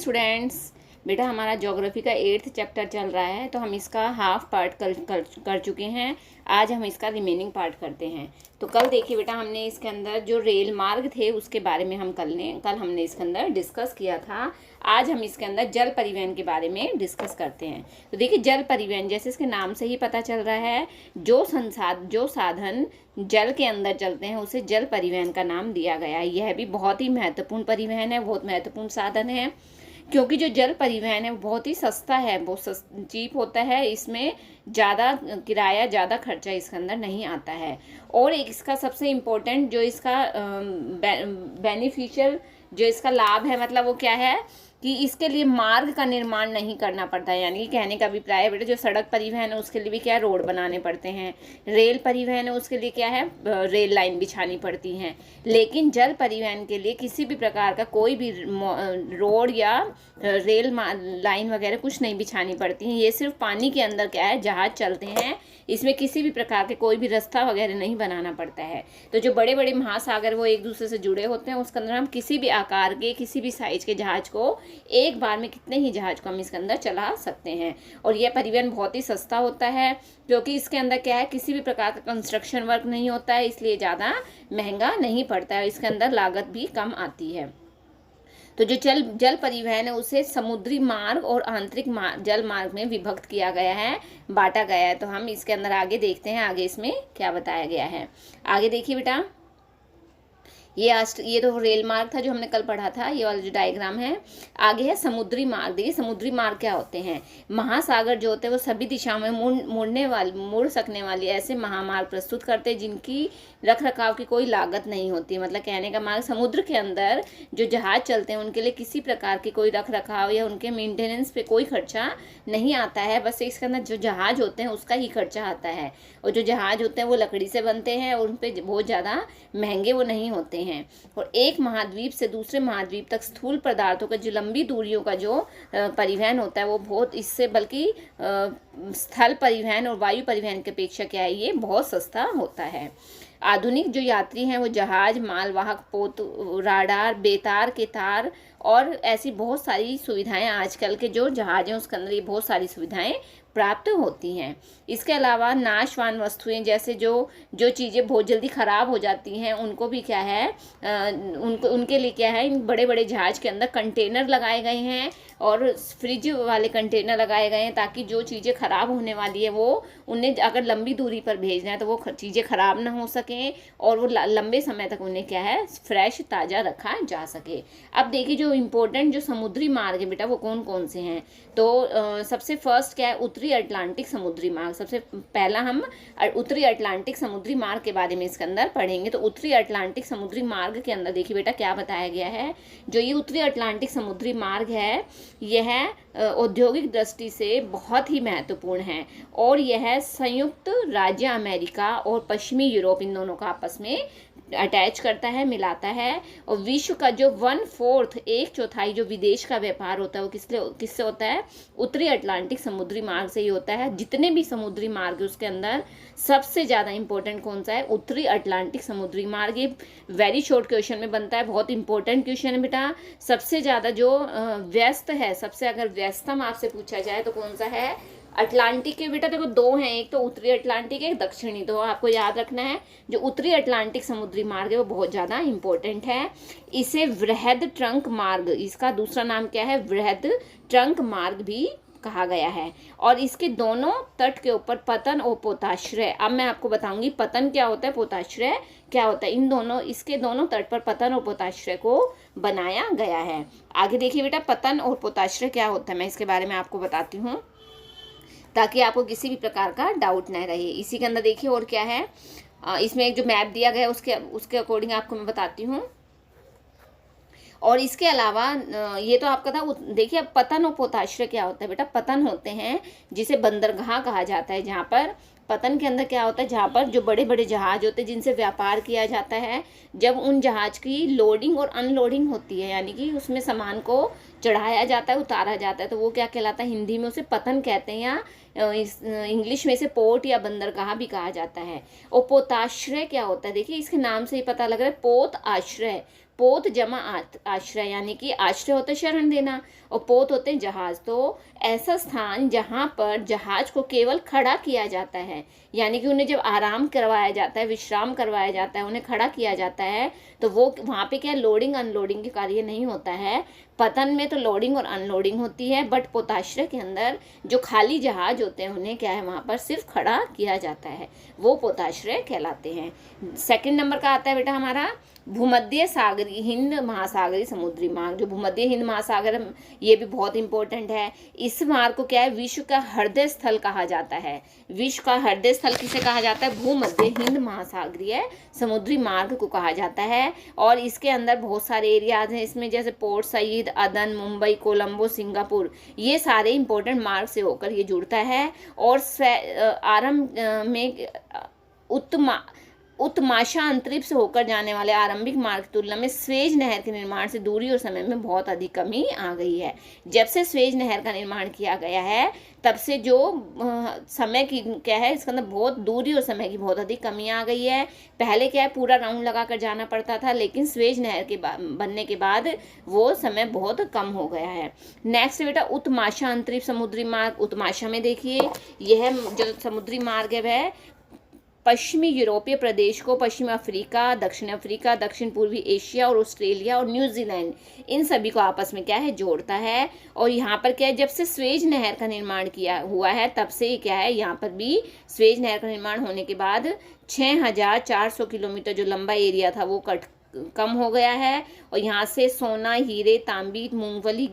Students, बेटा हमारा geography का 8th चैप्टर चल रहा है, तो हम इसका हाफ पार्ट कर चुके हैं। आज हम इसका रिमेनिंग पार्ट करते हैं। तो कल देखिए बेटा, हमने इसके अंदर जो रेल मार्ग थे उसके बारे में कल हमने इसके अंदर डिस्कस किया था। आज हम इसके अंदर जल परिवहन के बारे में डिस्कस करते हैं। तो देखिए, जल परिवहन जैसे इसके नाम से ही पता चल रहा है, जो साधन जल के अंदर चलते हैं उसे जल परिवहन का नाम दिया गया है। यह भी बहुत ही महत्वपूर्ण परिवहन है, बहुत महत्वपूर्ण साधन है, क्योंकि जो जल परिवहन है वो बहुत ही सस्ता है, बहुत चीप होता है। इसमें ज़्यादा किराया, ज़्यादा खर्चा इसके अंदर नहीं आता है। और एक इसका सबसे इम्पोर्टेंट जो इसका बेनिफिशियल जो इसका लाभ है, मतलब वो क्या है कि इसके लिए मार्ग का निर्माण नहीं करना पड़ता है। यानी कि कहने का अभिप्राय है बेटा, जो सड़क परिवहन है उसके लिए भी क्या है, रोड बनाने पड़ते हैं। रेल परिवहन है उसके लिए क्या है, रेल लाइन बिछानी पड़ती हैं। लेकिन जल परिवहन के लिए किसी भी प्रकार का कोई भी रोड या रेल लाइन वगैरह कुछ नहीं बिछानी पड़ती हैं। ये सिर्फ पानी के अंदर क्या है, जहाज चलते हैं। इसमें किसी भी प्रकार के कोई भी रास्ता वगैरह नहीं बनाना पड़ता है। तो जो बड़े बड़े महासागर वो एक दूसरे से जुड़े होते हैं, उसके अंदर हम किसी भी आकार के, किसी भी साइज के जहाज को, एक बार में कितने ही जहाज को हम इसके अंदर चला सकते हैं। और यह परिवहन बहुत ही सस्ता होता है, क्योंकि इसके अंदर क्या है, किसी भी प्रकार का कंस्ट्रक्शन वर्क नहीं होता है, इसलिए ज़्यादा महंगा नहीं पड़ता है। इसके अंदर लागत भी कम आती है। तो जो जल परिवहन है उसे समुद्री मार्ग और आंतरिक जल मार्ग में विभक्त किया गया है, बांटा गया है। तो हम इसके अंदर आगे देखते हैं, आगे इसमें क्या बताया गया है। आगे देखिए बेटा, ये तो रेल मार्ग था जो हमने कल पढ़ा था, ये वाला जो डायग्राम है। आगे है समुद्री मार्ग। देखिए समुद्री मार्ग क्या होते हैं। महासागर जो होते हैं वो सभी दिशाओं में मुड़ सकने वाली ऐसे महामार्ग प्रस्तुत करते हैं, जिनकी रख रखाव की कोई लागत नहीं होती। मतलब कहने का मार्ग, समुद्र के अंदर जो जहाज चलते हैं उनके लिए किसी प्रकार की कोई रख रखाव या उनके मेंटेनेंस पे कोई खर्चा नहीं आता है। बस इसके अंदर जो जहाज होते हैं उसका ही खर्चा आता है। और जो जहाज होते हैं वो लकड़ी से बनते हैं और उन पर बहुत ज़्यादा महंगे वो नहीं होते हैं। और एक महाद्वीप से दूसरे महाद्वीप तक स्थूल पदार्थों का जो लंबी दूरियों का जो परिवहन होता है वो बहुत इससे बल्कि स्थल परिवहन और वायु परिवहन की अपेक्षा क्या है, ये बहुत सस्ता होता है। आधुनिक जो यात्री हैं वो जहाज, मालवाहक पोत, राडार, बेतार के तार और ऐसी बहुत सारी सुविधाएं, आजकल के जो जहाज हैं उसके अंदर ये बहुत सारी सुविधाएं प्राप्त होती हैं। इसके अलावा नाशवान वस्तुएं, जैसे जो चीज़ें बहुत जल्दी ख़राब हो जाती हैं, उनको भी क्या है, उनके लिए क्या है, इन बड़े बड़े जहाज के अंदर कंटेनर लगाए गए हैं और फ्रिज वाले कंटेनर लगाए गए हैं, ताकि जो चीज़ें ख़राब होने वाली है वो उन्हें अगर लंबी दूरी पर भेजना है तो वो चीज़ें ख़राब ना हो सकें और वो लंबे समय तक उन्हें क्या है, फ्रेश ताज़ा रखा जा सके। अब देखिए, जो इम्पोर्टेंट जो समुद्री मार्ग है बेटा वो कौन कौन से हैं। तो सबसे फर्स्ट क्या है, उत्तरी अटलांटिक समुद्री मार्ग। सबसे पहला हम उत्तरी अटलांटिक समुद्री मार्ग के बारे में इसके अंदर पढ़ेंगे। तो उत्तरी अटलांटिक समुद्री मार्ग के अंदर देखिए बेटा क्या बताया गया है। जो ये उत्तरी अटलांटिक समुद्री मार्ग है, यह औद्योगिक दृष्टि से बहुत ही महत्वपूर्ण है और यह संयुक्त राज्य अमेरिका और पश्चिमी यूरोप, इन दोनों का आपस में अटैच करता है, मिलाता है। और विश्व का जो 1/4, 1/4 जो विदेश का व्यापार होता है वो किससे होता है, उत्तरी अटलांटिक समुद्री मार्ग से ही होता है। जितने भी समुद्री मार्ग है उसके अंदर सबसे ज़्यादा इंपॉर्टेंट कौन सा है, उत्तरी अटलांटिक समुद्री मार्ग। ये वेरी शॉर्ट क्वेश्चन में बनता है, बहुत इंपॉर्टेंट क्वेश्चन है बेटा। सबसे ज़्यादा जो व्यस्त है, सबसे अगर व्यस्तम आपसे पूछा जाए तो कौन सा है, अटलांटिक के बेटा देखो दो हैं, एक तो उत्तरी अटलांटिक, एक दक्षिणी। तो आपको याद रखना है जो उत्तरी अटलांटिक समुद्री मार्ग है वो बहुत ज़्यादा इंपॉर्टेंट है। इसे वृहद ट्रंक मार्ग, इसका दूसरा नाम क्या है, वृहद ट्रंक मार्ग भी कहा गया है। और इसके दोनों तट के ऊपर पतन और पोताश्रय, अब मैं आपको बताऊंगी पतन क्या होता है, पोताश्रय क्या होता है। इसके दोनों तट पर पतन और पोताश्रय को बनाया गया है। आगे देखिए बेटा, पतन और पोताश्रय क्या होता है, मैं इसके बारे में आपको बताती हूँ ताकि आपको किसी भी प्रकार का डाउट न रहे। इसी के अंदर देखिए और क्या है, इसमें एक जो मैप दिया गया है उसके अकॉर्डिंग आपको मैं बताती हूँ। और इसके अलावा ये तो आपका था। देखिए अब पतन और पोताश्रय क्या होता है बेटा, पतन होते हैं जिसे बंदरगाह कहा जाता है, जहाँ पर पतन के अंदर क्या होता है, जहाँ पर जो बड़े बड़े जहाज होते हैं जिनसे व्यापार किया जाता है, जब उन जहाज की लोडिंग और अनलोडिंग होती है, यानी कि उसमें सामान को चढ़ाया जाता है, उतारा जाता है, तो वो क्या कहलाता है, हिंदी में उसे पतन कहते हैं, या इंग्लिश में इसे पोर्ट या बंदरगाह भी कहा जाता है। और पोताश्रय क्या होता है, देखिए इसके नाम से ही पता लग रहा है, पोत आश्रय। पोत जमा आश्रय, यानी कि आश्रय होता है शरण देना और पोत होते हैं जहाज। तो ऐसा स्थान जहाँ पर जहाज को केवल खड़ा किया जाता है, यानी कि उन्हें जब आराम करवाया जाता है, विश्राम करवाया जाता है, उन्हें खड़ा किया जाता है, तो वो वहाँ पे क्या लोडिंग अनलोडिंग के कार्य नहीं होता है। पतन में तो लोडिंग और अनलोडिंग होती है, बट पोताश्रय के अंदर जो खाली जहाज होते हैं उन्हें क्या है वहाँ पर सिर्फ खड़ा किया जाता है, वो पोताश्रय कहलाते हैं। सेकंड नंबर का आता है बेटा हमारा भूमध्य सागरी हिंद महासागरी समुद्री मार्ग। जो भूमध्य हिंद महासागर, ये भी बहुत इंपॉर्टेंट है। इस मार्ग को क्या है विश्व का हृदय स्थल कहा जाता है। विश्व का हृदय स्थल किसे कहा जाता है? भूमध्य हिंद महासागरीय समुद्री मार्ग को कहा जाता है। और इसके अंदर बहुत सारे एरियाज हैं इसमें, जैसे पोर्ट सईद, अदन, मुंबई, कोलंबो, सिंगापुर, ये सारे इंपॉर्टेंट मार्ग से होकर ये जुड़ता है। और आरंभ में उत्तमाशा अंतरिक्ष से होकर जाने वाले आरंभिक मार्ग की तुलना में स्वेज नहर के निर्माण से दूरी और समय में बहुत अधिक कमी आ गई है। जब से स्वेज नहर का निर्माण किया गया है तब से जो समय की क्या है, इसके अंदर बहुत दूरी और समय की बहुत अधिक कमी आ गई है। पहले क्या है पूरा राउंड लगा कर जाना पड़ता था, लेकिन स्वेज नहर के बनने के बाद वो समय बहुत कम हो गया है। नेक्स्ट बेटा उत्तमाशा अंतरिक्ष समुद्री मार्ग। उत्तमाशा में देखिए यह जो समुद्री मार्ग है वह पश्चिमी यूरोपीय प्रदेश को पश्चिमी अफ्रीका, दक्षिण अफ्रीका, दक्षिण पूर्वी एशिया और ऑस्ट्रेलिया और न्यूजीलैंड, इन सभी को आपस में क्या है जोड़ता है। और यहाँ पर क्या है, जब से स्वेज नहर का निर्माण किया हुआ है तब से क्या है, यहाँ पर भी स्वेज नहर का निर्माण होने के बाद 6400 किलोमीटर जो लंबा एरिया था वो कम हो गया है। और यहाँ से सोना, हीरे, तांबी, मूंगफली,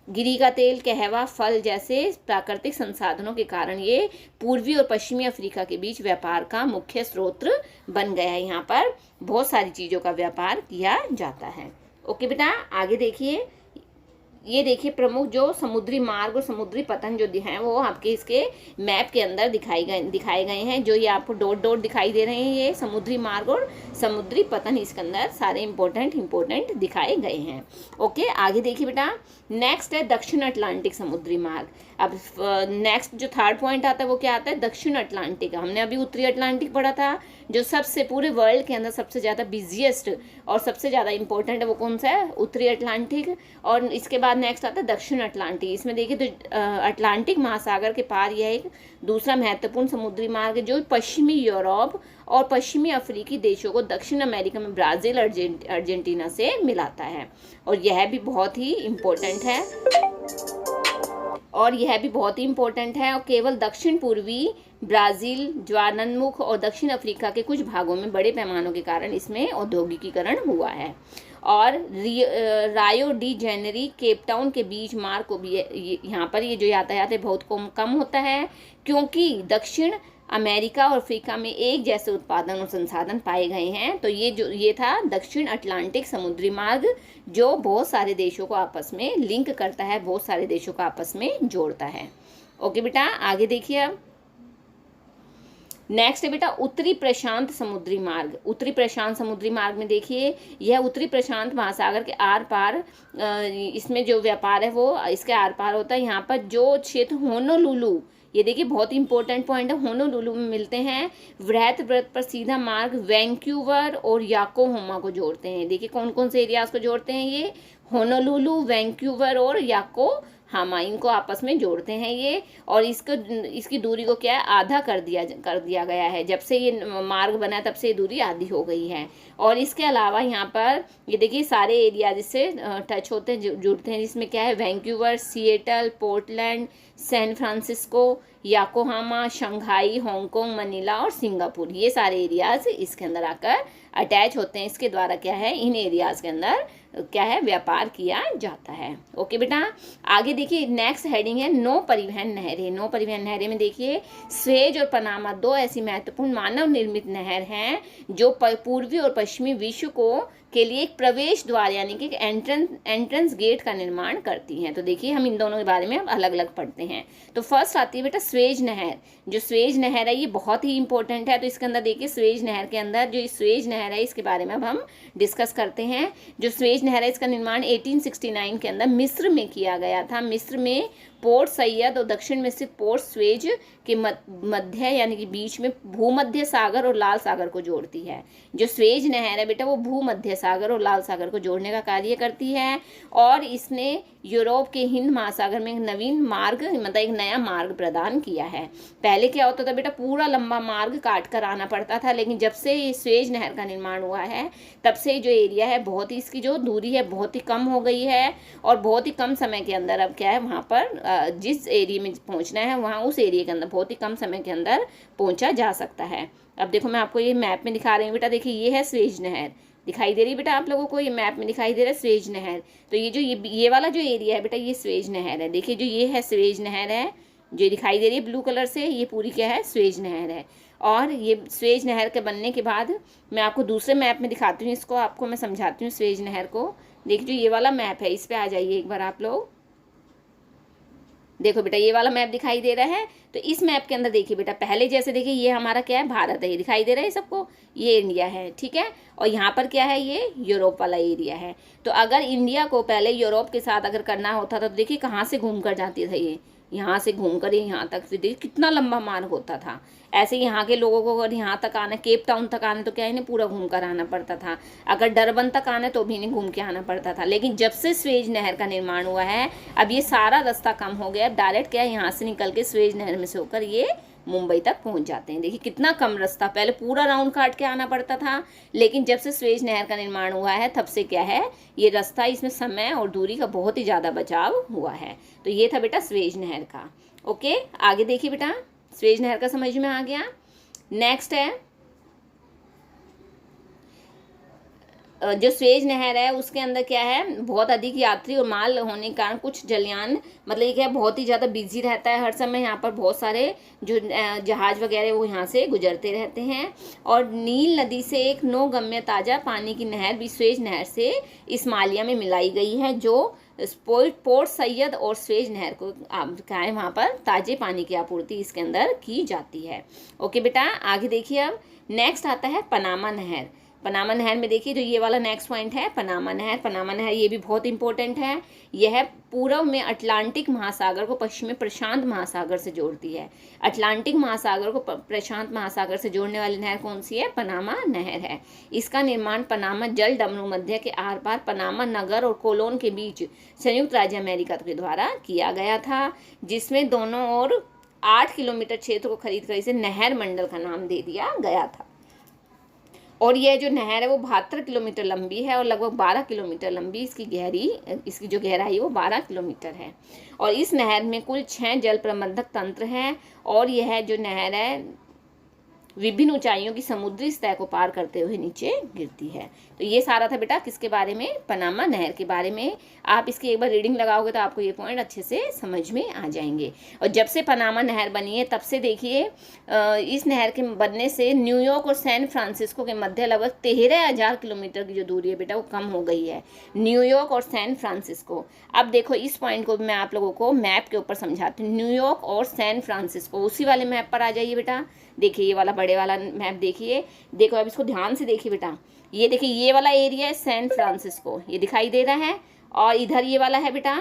गिरी का तेल, कहवा, फल जैसे प्राकृतिक संसाधनों के कारण ये पूर्वी और पश्चिमी अफ्रीका के बीच व्यापार का मुख्य स्रोत बन गया है। यहाँ पर बहुत सारी चीज़ों का व्यापार किया जाता है। ओके बेटा, आगे देखिए, ये देखिए प्रमुख जो समुद्री मार्ग और समुद्री पतन जो हैं वो आपके इसके मैप के अंदर दिखाए गए हैं। जो ये आपको डॉट डॉट दिखाई दे रहे हैं, ये समुद्री मार्ग और समुद्री पतन इसके अंदर सारे इंपॉर्टेंट दिखाए गए हैं। ओके, आगे देखिए बेटा, नेक्स्ट है दक्षिण अटलांटिक समुद्री मार्ग। अब नेक्स्ट जो थर्ड पॉइंट आता है वो क्या आता है? दक्षिण अटलांटिक। हमने अभी उत्तरी अटलांटिक पढ़ा था, जो सबसे पूरे वर्ल्ड के अंदर सबसे ज़्यादा बिजिएस्ट और सबसे ज़्यादा इंपॉर्टेंट है वो कौन सा है? उत्तरी अटलांटिक। और इसके बाद नेक्स्ट आता है दक्षिण अटलांटिक। इसमें देखिए तो अटलांटिक महासागर के पार यह एक दूसरा महत्वपूर्ण समुद्री मार्ग है जो पश्चिमी यूरोप और पश्चिमी अफ्रीकी देशों को दक्षिण अमेरिका में ब्राज़ील, अर्जेंटीना से मिलाता है। और यह भी बहुत ही इम्पोर्टेंट है और केवल दक्षिण पूर्वी ब्राज़ील, ज्वारनमुख और दक्षिण अफ्रीका के कुछ भागों में बड़े पैमानों के कारण इसमें औद्योगिकीकरण हुआ है। और रायो डी जेनेरी, केप टाउन के बीच मार्ग को भी यहाँ पर ये जो यातायात है बहुत कम होता है, क्योंकि दक्षिण अमेरिका और अफ्रीका में एक जैसे उत्पादन और संसाधन पाए गए हैं। तो ये था दक्षिण अटलांटिक समुद्री मार्ग, जो बहुत सारे देशों को आपस में लिंक करता है, बहुत सारे देशों को आपस में जोड़ता है। ओके बेटा, आगे देखिए अब नेक्स्ट है बेटा उत्तरी प्रशांत समुद्री मार्ग। उत्तरी प्रशांत समुद्री मार्ग में देखिए यह उत्तरी प्रशांत महासागर के आर पार इसमें जो व्यापार है वो इसके आर पार होता है। यहाँ पर जो क्षेत्र होनोलुलु, ये देखिए बहुत इंपॉर्टेंट पॉइंट है, होनोलुलु में मिलते हैं। वृहत व्रत पर सीधा मार्ग वैंकूवर और याकोहामा को जोड़ते हैं। देखिए कौन कौन से एरियाज को जोड़ते हैं ये? होनोलुलु, वैंकूवर और याकोहामा, इनको आपस में जोड़ते हैं ये। और इसकी दूरी को क्या है, आधा कर दिया गया है। जब से ये मार्ग बना तब से ये दूरी आधी हो गई है। और इसके अलावा यहाँ पर ये देखिए सारे एरिया जिससे टच होते हैं, जुड़ते हैं, जिसमें क्या है Vancouver, Seattle, Portland, San Francisco, Yokohama, Shanghai, Hong Kong, Manila और सिंगापुर, ये सारे एरियाज इसके अंदर आकर अटैच होते हैं। इसके द्वारा क्या है, इन एरियाज के अंदर क्या है, व्यापार किया जाता है। ओके बेटा, आगे देखिए नेक्स्ट हेडिंग है नौ परिवहन नहरें। नौ परिवहन नहरें में देखिए स्वेज और पनामा दो ऐसी महत्वपूर्ण मानव निर्मित नहर हैं जो पूर्वी और पश्चिमी विश्व के लिए एक प्रवेश द्वार यानी कि एंट्रेंस गेट का निर्माण करती हैं। तो देखिए हम इन दोनों के बारे में अब अलग अलग पढ़ते हैं। तो फर्स्ट आती है बेटा स्वेज नहर। जो स्वेज नहर है ये बहुत ही इंपॉर्टेंट है। तो इसके अंदर देखिए स्वेज नहर के अंदर जो स्वेज नहर है इसके बारे में अब हम डिस्कस करते हैं। जो स्वेज नहर है इसका निर्माण 1869 के अंदर मिस्र में किया गया था। मिस्र में पोर्ट सैयद और दक्षिण में स्थित पोर्ट स्वेज के मध्य यानी कि बीच में भूमध्य सागर और लाल सागर को जोड़ती है। जो स्वेज नहर है बेटा वो भूमध्य सागर और लाल सागर को जोड़ने का कार्य करती है। और इसने यूरोप के हिंद महासागर में एक नवीन मार्ग, मतलब एक नया मार्ग प्रदान किया है। पहले क्या होता था बेटा, पूरा लंबा मार्ग काट कर आना पड़ता था, लेकिन जब से ये स्वेज नहर का निर्माण हुआ है तब से जो एरिया है बहुत ही, इसकी जो दूरी है बहुत ही कम हो गई है और बहुत ही कम समय के अंदर अब क्या है वहाँ पर जिस एरिया में पहुँचना है वहाँ उस एरिया के अंदर बहुत ही कम समय के अंदर पहुँचा जा सकता है। अब देखो मैं आपको ये मैप में दिखा रही हूँ बेटा, देखिए ये है स्वेज नहर, दिखाई दे रही है बेटा आप लोगों को, ये मैप में दिखाई दे रहा है स्वेज नहर। तो ये जो ये वाला जो एरिया है बेटा ये स्वेज नहर है। देखिए जो ये है स्वेज नहर है, जो दिखाई दे रही है ब्लू कलर से, ये पूरी क्या है स्वेज नहर है। और ये स्वेज नहर के बनने के बाद मैं आपको दूसरे मैप में दिखाती हूँ, इसको आपको मैं समझाती हूँ स्वेज नहर को। देखिए जो ये वाला मैप है इस पर आ जाइए एक बार आप लोग। देखो बेटा ये वाला मैप दिखाई दे रहा है। तो इस मैप के अंदर देखिए बेटा, पहले जैसे देखिए ये हमारा क्या है भारत है, ये दिखाई दे रहा है सबको, ये इंडिया है, ठीक है। और यहाँ पर क्या है, ये यूरोप वाला एरिया है। तो अगर इंडिया को पहले यूरोप के साथ अगर करना होता था तो देखिए कहाँ से घूम कर जाती था, ये यहाँ से घूम कर यहाँ तक, फिर देखिए कितना लंबा मार्ग होता था। ऐसे यहाँ के लोगों को अगर यहाँ तक आना, केप टाउन तक आने तो क्या इन्हें पूरा घूम कर आना पड़ता था, अगर डरबन तक आने तो भी इन्हें घूम के आना पड़ता था। लेकिन जब से स्वेज नहर का निर्माण हुआ है अब ये सारा रास्ता कम हो गया, डायरेक्ट क्या है यहाँ से निकल के स्वेज नहर में से होकर ये मुंबई तक पहुंच जाते हैं। देखिए कितना कम रास्ता, पहले पूरा राउंड काट के आना पड़ता था, लेकिन जब से स्वेज नहर का निर्माण हुआ है तब से क्या है ये रास्ता, इसमें समय और दूरी का बहुत ही ज़्यादा बचाव हुआ है। तो ये था बेटा स्वेज नहर का। ओके आगे देखिए बेटा, स्वेज नहर का समझ में आ गया। नेक्स्ट है जो स्वेज नहर है उसके अंदर क्या है, बहुत अधिक यात्री और माल होने के कारण कुछ जलयान, मतलब ये क्या है बहुत ही ज़्यादा बिजी रहता है हर समय, यहाँ पर बहुत सारे जो जहाज वगैरह वो यहाँ से गुजरते रहते हैं। और नील नदी से एक नौगम्य ताज़ा पानी की नहर भी स्वेज नहर से इस्माइलिया में मिलाई गई है, जो पोर्ट सैयद और स्वेज नहर को क्या है वहाँ पर ताज़े पानी की आपूर्ति इसके अंदर की जाती है। ओके बेटा आगे देखिए। अब नेक्स्ट आता है पनामा नहर। पनामा नहर में देखिए जो ये वाला नेक्स्ट पॉइंट है पनामा नहर। पनामा नहर ये भी बहुत इंपॉर्टेंट है। यह पूर्व में अटलांटिक महासागर को पश्चिम में प्रशांत महासागर से जोड़ती है। अटलांटिक महासागर को प्रशांत महासागर से जोड़ने वाली नहर कौन सी है, पनामा नहर है। इसका निर्माण पनामा जल डमरू मध्य के आर पार पनामा नगर और कोलोन के बीच संयुक्त राज्य अमेरिका के द्वारा किया गया था, जिसमें दोनों ओर 8 किलोमीटर क्षेत्र को खरीद कर इसे नहर मंडल का नाम दे दिया गया था। और यह जो नहर है वो 72 किलोमीटर लंबी है और लगभग 12 किलोमीटर लंबी इसकी जो गहराई वो 12 किलोमीटर है। और इस नहर में कुल 6 जल प्रबंधक तंत्र हैं और यह जो नहर है विभिन्न ऊंचाइयों की समुद्री सतह को पार करते हुए नीचे गिरती है। तो ये सारा था बेटा किसके बारे में, पनामा नहर के बारे में। आप इसकी एक बार रीडिंग लगाओगे तो आपको ये पॉइंट अच्छे से समझ में आ जाएंगे। और जब से पनामा नहर बनी है तब से देखिए इस नहर के बनने से न्यूयॉर्क और सैन फ्रांसिस्को के मध्य लगभग 13,000 किलोमीटर की जो दूरी है बेटा वो कम हो गई है, न्यूयॉर्क और सैन फ्रांसिस्को। अब देखो इस पॉइंट को मैं आप लोगों को मैप के ऊपर समझाती हूँ। न्यूयॉर्क और सैन फ्रांसिस्को उसी वाले मैप पर आ जाइए बेटा। देखिए ये वाला बड़े वाला मैप देखिए, देखो अब इसको ध्यान से देखिए बेटा। ये देखिए ये वाला एरिया है सैन फ्रांसिस्को, ये दिखाई दे रहा है। और इधर ये वाला है बेटा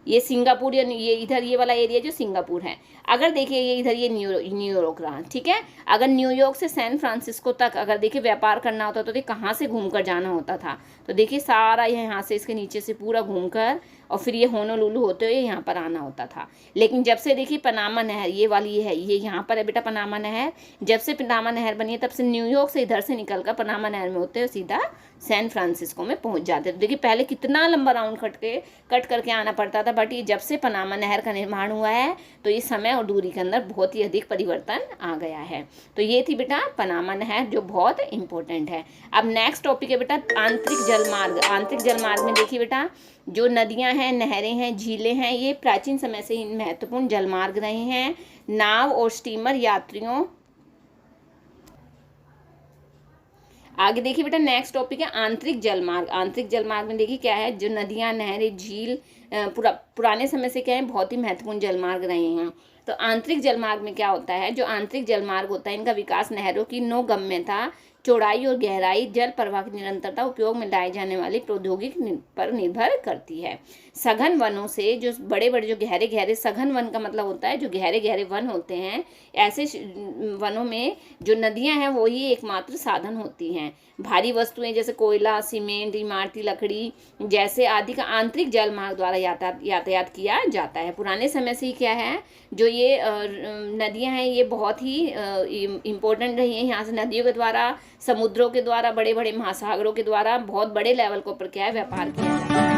ये सिंगापुर, या ये इधर ये वाला एरिया जो सिंगापुर है। अगर देखिए ये इधर ये न्यूयॉर्क रहा, ठीक है। अगर न्यूयॉर्क से सैन फ्रांसिस्को तक अगर देखिए व्यापार करना होता तो देखिए कहाँ से घूमकर जाना होता था, तो देखिए सारा यहाँ से इसके नीचे से पूरा घूमकर और फिर ये होनोलुलु होते हुए यहाँ पर आना होता था। लेकिन जब से देखिए पनामा नहर ये वाली है, ये यहाँ पर है बेटा पनामा नहर। जब से पनामा नहर बनी है तब से न्यूयॉर्क से इधर से निकलकर पनामा नहर में होते हुए सीधा सैन फ्रांसिस्को में पहुँच जाते। तो देखिए पहले कितना लंबा राउंड कट करके आना पड़ता था, बट ये जब से पनामा नहर का निर्माण हुआ है तो इस समय और दूरी के अंदर बहुत ही अधिक परिवर्तन आ गया है। तो ये थी बेटा पनामा नहर जो बहुत इंपॉर्टेंट है। अब नेक्स्ट टॉपिक है बेटा आंतरिक जलमार्ग। आंतरिक जलमार्ग में देखिए बेटा जो नदियां हैं, नहरें हैं, झीलें हैं, ये प्राचीन समय से ही महत्वपूर्ण जलमार्ग रहे हैं। नाव और स्टीमर यात्रियों, आगे देखिए बेटा नेक्स्ट टॉपिक है आंतरिक जलमार्ग। आंतरिक जलमार्ग में देखिए क्या है, जो नदियां, नहरें, झील पुराने समय से क्या है बहुत ही महत्वपूर्ण जलमार्ग रहे हैं। तो आंतरिक जलमार्ग में क्या होता है, जो आंतरिक जलमार्ग होता है इनका विकास नहरों की नौगम्यता, चौड़ाई और गहराई, जल प्रवाह की निरंतरता, उपयोग में लाए जाने वाली प्रौद्योगिकी पर निर्भर करती है। सघन वनों से, जो बड़े बड़े जो गहरे गहरे, सघन वन का मतलब होता है जो गहरे गहरे वन होते हैं, ऐसे वनों में जो नदियां हैं वो ही एकमात्र साधन होती हैं। भारी वस्तुएं जैसे कोयला, सीमेंट, इमारती लकड़ी जैसे आदि का आंतरिक जल मार्ग द्वारा यातायात किया जाता है। पुराने समय से ही क्या है, जो ये नदियां हैं ये बहुत ही इम्पोर्टेंट रही हैं। यहाँ से नदियों के द्वारा, समुद्रों के द्वारा, बड़े बड़े महासागरों के द्वारा बहुत बड़े लेवल के ऊपर क्या है व्यापार किया जाता है।